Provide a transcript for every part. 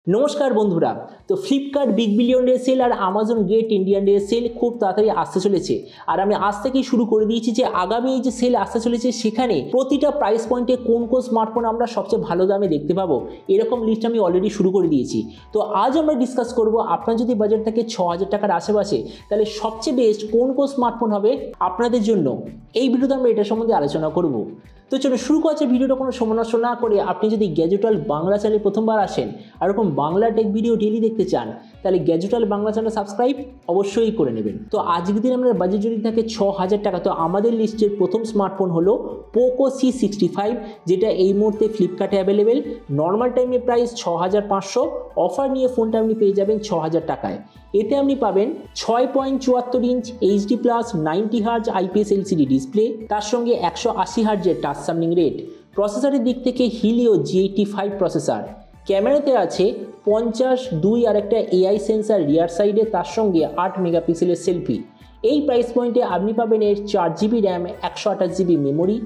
নমস্কার বন্ধুরা। তো Flipkart big billion day sale আর Amazon great Indian day sale খুব তাড়াতাড়ি আসতে চলেছে। আর আমি আজ থেকেই শুরু করে দিয়েছি যে আগামী এই যে সেল আসতে চলেছে সেখানে প্রতিটা প্রাইস পয়েন্টে কোন কোন স্মার্টফোন আমরা সবচেয়ে ভালো দামে দেখতে পাবো, এরকম লিস্ট আমি অলরেডি শুরু করে দিয়েছি। তো আজ আমরা ডিসকাস করব আপনার যদি বাজেট থাকে ৬,০০০ টাকার আশেপাশে, তাহলে সবচেয়ে বেস্ট কোন কোন স্মার্টফোন হবে আপনাদের জন্য। এই ভিডিওতে আমরা এটা সম্বন্ধে আলোচনা করব। তো চলো শুরু করছে ভিডিওটা কোনো সময় নষ্ট না করে। আপনি যদি গ্যাজেটাল বাংলা চ্যানেলে প্রথমবার আসেন আর এরকম বাংলা টেক ভিডিও ডেইলি দেখতে চান, তাহলে গ্যাজেটাল বাংলা চ্যানেল সাবস্ক্রাইব অবশ্যই করে নেবেন। তো আজকের দিন আমরা বাজেট যদি থাকে ৬,০০০ টাকা, তো আমাদের লিস্টের প্রথম স্মার্টফোন হলো পোকো C65, যেটা এই মুহূর্তে ফ্লিপকার্টে অ্যাভেলেবেল। নর্মাল টাইমে প্রাইস ৬,৫০০, অফার নিয়ে ফোনটা আপনি পেয়ে যাবেন ৬,০০০ টাকায়। এতে আপনি পাবেন ৬.৭৪ inch HD+ 90 hertz IPS LCD display, তার সঙ্গে ১৮০ হার্জের টাচ সামনিং রেট। প্রসেসরের দিক থেকে হিলিও G85 প্রসেসর। ক্যামেরাতে আছে 50:2 আর একটা AI সেন্সার রিয়ার সাইডে, তার সঙ্গে 8 মেগাপিক্সেলের সেলফি। এই প্রাইস পয়েন্টে আপনি পাবেন এর 4GB র্যাম, 128GB মেমোরি।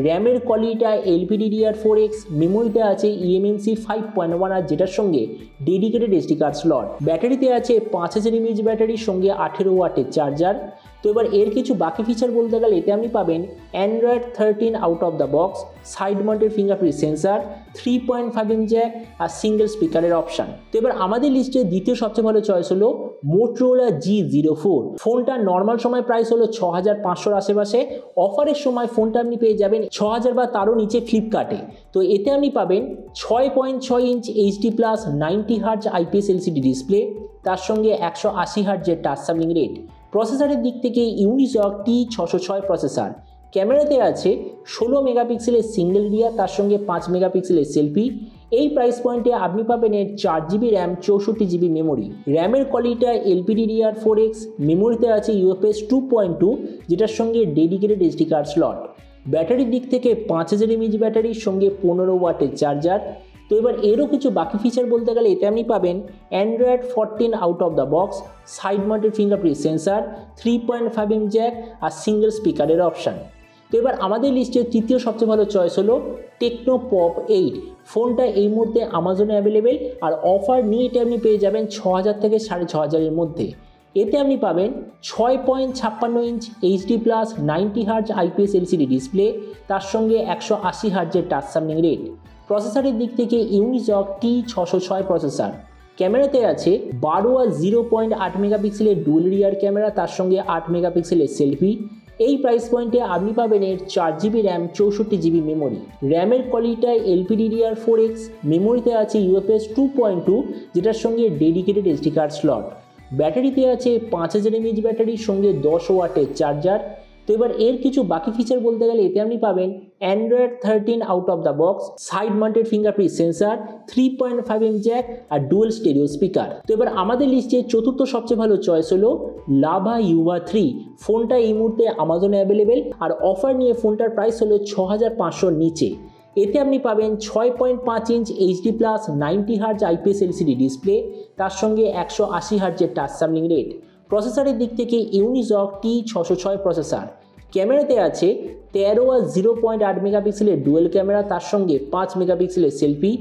র্যামের কোয়ালিটিটা LPDDR4X, মেমোরিতে আছে eMMC 5.1 আর যেটার সঙ্গে ডেডিকেটেড SD কার্ড স্লট। ব্যাটারিতে আছে 5000 mAh ব্যাটারির সঙ্গে 18 ওয়াটের চার্জার। তো এবার এর কিছু বাকি ফিচার বলতে গেলে এতে আপনি পাবেন Android 13 out of the box, side mounted fingerprint sensor, 3.5 jack আর সিঙ্গেল স্পিকারের অপশান। তো এবার আমাদের লিস্টে দ্বিতীয় সবচেয়ে ভালো চয়েস হলো Motorola G04। ফোনটা নর্মাল সময় প্রাইস হলো ৬,৫০০ আশেপাশে, অফারের সময় ফোনটা আপনি পেয়ে যাবেন ৬,০০০ বা তারও নিচে ফ্লিপকার্টে। তো এতে আপনি পাবেন ৬.৬ inch HD+ 90 hertz IPS LCD display, তার সঙ্গে ১৮০ হার্জের টাচ সামনিং রেট। প্রসেসরের দিক থেকে ইউনিসক T606 প্রসেসর। ক্যামেরাতে আছে 16 মেগাপিক্সেলের সিঙ্গেল রিয়ার, তার সঙ্গে 5 মেগাপিক্সেলের সেলফি। এই প্রাইস পয়েন্টে আপনি পাবেন এর 4GB র্যাম, 64GB মেমোরি। র্যামের কোয়ালিটিটা LPDDR4X, মেমোরিতে আছে UFS 2.2 যেটার সঙ্গে ডেডিকেটেড SD কার্ড স্লট। ব্যাটারির দিক থেকে 5000 mAh ব্যাটারির সঙ্গে 15 ওয়াটের চার্জার। তো এবার এরও কিছু বাকি ফিচার বলতে গেলে এতে আপনি পাবেন Android 14 out of the box, side mounted fingerprint sensor, 3.5 jack আর সিঙ্গেল স্পিকারের অপশান। তো এবার আমাদের লিস্টের তৃতীয় সবচেয়ে ভালো চয়েস হলো টেকনো পপ 8। ফোনটা এই মুহূর্তে আমাজনে অ্যাভেলেবেল আর অফার নিয়ে এটা আপনি পেয়ে যাবেন ৬,০০০ থেকে ৬,৫০০-এর মধ্যে। এতে আপনি পাবেন ৬.৫৬ inch HD+ 90 hertz IPS LCD display, তার সঙ্গে ১৮০ হার্জের টাচ সামনিং রেট। প্রসেসরের দিক থেকে ইউনিসক T606 প্রসেসর। ক্যামেরাতে আছে 12 আর 0.8 মেগাপিক্সেলের ডুয়েল রিয়ার ক্যামেরা, তার সঙ্গে 8 মেগাপিক্সেলের সেলফি। এই প্রাইস পয়েন্টে আপনি পাবেন এর 4GB র্যাম, 64GB মেমোরি। র্যামের কোয়ালিটিটা LPDDR4X, মেমোরিতে আছে UFS 2.2 যেটার সঙ্গে ডেডিকেটেড SD কার্ড স্লট। ব্যাটারিতে আছে 5000 mAh ব্যাটারির সঙ্গে 10 ওয়াটের চার্জার। তো এবার এর কিছু বাকি ফিচার বলতে গেলে এতে আপনি পাবেন Android 13 out of the box, side mounted fingerprint sensor, 3.5 jack আর ডুয়েল স্টেরিও স্পিকার। তো এবার আমাদের লিস্টে চতুর্থ সবচেয়ে ভালো চয়েস হলো লাভা ইউভা 3। ফোনটা এই মুহূর্তে আমাজনে অ্যাভেলেবেল আর অফার নিয়ে ফোনটার প্রাইস হলো ৬,৫০০-র নিচে। এতে আপনি পাবেন ৬.৫ inch HD+ 90 hertz IPS LCD display, তার সঙ্গে ১৮০ হার্জের টাচ সামনিং রেট। প্রসেসরের দিক থেকে ইউনিসক T606 প্রসেসর। ক্যামেরাতে আছে 13 আর 0.8 মেগাপিক্সেলের ডুয়েল ক্যামেরা, তার সঙ্গে 5 মেগাপিক্সেলের সেলফি।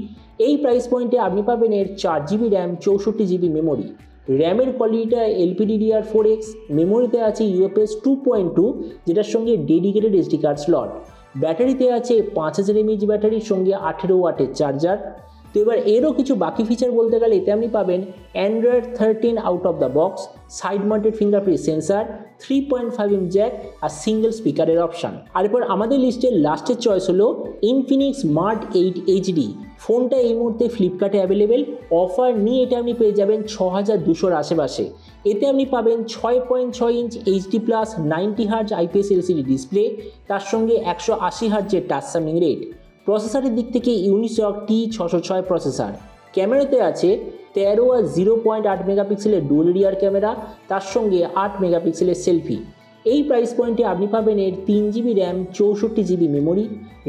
এই প্রাইস পয়েন্টে আপনি পাবেন এর 4GB র্যাম, 64GB মেমোরি। র্যামের কোয়ালিটিটা LPDDR4X, মেমোরিতে আছে UFS 2.2 যেটার সঙ্গে ডেডিকেটেড SD কার্ড স্লট। ব্যাটারিতে আছে 5000 mAh ব্যাটারির সঙ্গে 18 ওয়াটের চার্জার। তো এবার এরও কিছু বাকি ফিচার বলতে গেলে এতে আপনি পাবেন Android 13 out of the box, side mounted fingerprint sensor, 3.5 jack আর সিঙ্গেল স্পিকারের অপশান। আর এরপর আমাদের লিস্টের লাস্টের চয়েস হলো Infinix Smart 8 HD। ফোনটা এই মুহূর্তে ফ্লিপকার্টে অ্যাভেলেবেল, অফার নিয়ে এটা আপনি পেয়ে যাবেন ৬,২০০-র আশেপাশে। এতে আপনি পাবেন ৬.৬ inch HD+ 90 hertz IPS LCD display, তার সঙ্গে ১৮০ হার্জের টাচ সামনিং রেট। প্রসেসরের দিক থেকে ইউনিসক T606 প্রসেসর। ক্যামেরাতে আছে 13 আর 0.8 মেগাপিক্সেলের ডুয়েল রিয়ার ক্যামেরা, তার সঙ্গে 8 মেগাপিক্সেলের সেলফি। এই প্রাইস পয়েন্টে আপনি পাবেন এর 3GB র্যাম, 64GB মেমোরি।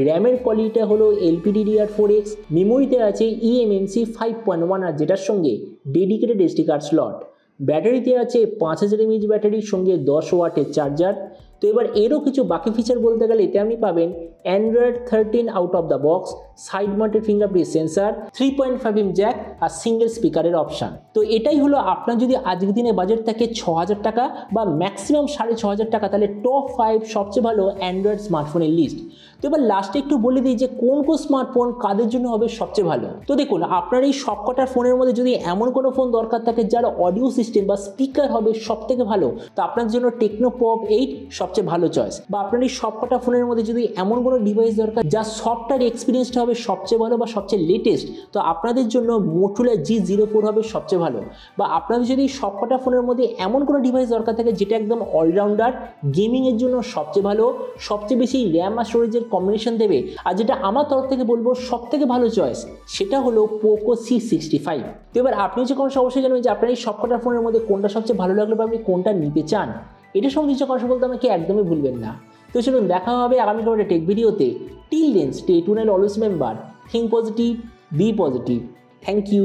র্যামের কোয়ালিটিটা হলো LPDDR4X, মেমোরিতে আছে eMMC 5.1 আর যেটার সঙ্গে ডেডিকেটেড SD কার্ড স্লট। ব্যাটারিতে আছে 5000 mAh ব্যাটারির সঙ্গে 10 ওয়াটের চার্জার। তো এবার এরও কিছু বাকি ফিচার বলতে গেলে এতে আপনি পাবেন Android 13 out of the box, side mounted fingerprint sensor, 3.5mm jack আর সিঙ্গেল স্পিকারের অপশান। তো এটাই হলো আপনার যদি আজকের দিনে বাজেট থাকে 6,000 টাকা বা ম্যাক্সিমাম 6,500 টাকা, তাহলে টপ 5 সবচেয়ে ভালো অ্যান্ড্রয়েড স্মার্টফোনের লিস্ট। তো এবার লাস্টে একটু বলে দিই যে কোন কোন স্মার্টফোন কাদের জন্য হবে সবচেয়ে ভালো। তো দেখুন, আপনার এই সবকটা ফোনের মধ্যে যদি এমন কোনো ফোন দরকার থাকে যার অডিও সিস্টেম বা স্পিকার হবে সব থেকে ভালো, তো আপনার জন্য টেকনো পপ 8 সবচেয়ে ভালো চয়েস। বা আপনার এই সবকটা ফোনের মধ্যে যদি এমন কোনো ডিভাইস দরকার যা সফটওয়্যার এক্সপিরিয়েন্সটা হবে সবচেয়ে ভালো বা সবচেয়ে লেটেস্ট, তো আপনাদের জন্য মোটোরোলা G04 হবে সবচেয়ে ভালো। বা আপনাদের যদি সবকটা ফোনের মধ্যে এমন কোনো ডিভাইস দরকার থাকে যেটা একদম অলরাউন্ডার, গেমিংয়ের জন্য সবচেয়ে ভালো, সবচেয়ে বেশি র্যাম আর স্টোরেজের কম্বিনেশন দেবে, আর যেটা আমার তরফ থেকে বলবো সব থেকে ভালো চয়েস, সেটা হলো পোকো C65। তো এবার আপনি যে কোনো অবশ্যই জানবেন যে আপনার এই সবকটা ফোনের মধ্যে কোনটা সবচেয়ে ভালো লাগলো বা আপনি কোনটা নিতে চান। এটা সম্বন্ধে কথা বলতে আমাকে একদমই ভুলবেন না। তো চলুন দেখা হবে আগামীকাল একটা টেক ভিডিওতে। Till then stay tuned, always remember, think positive, be positive. Thank you.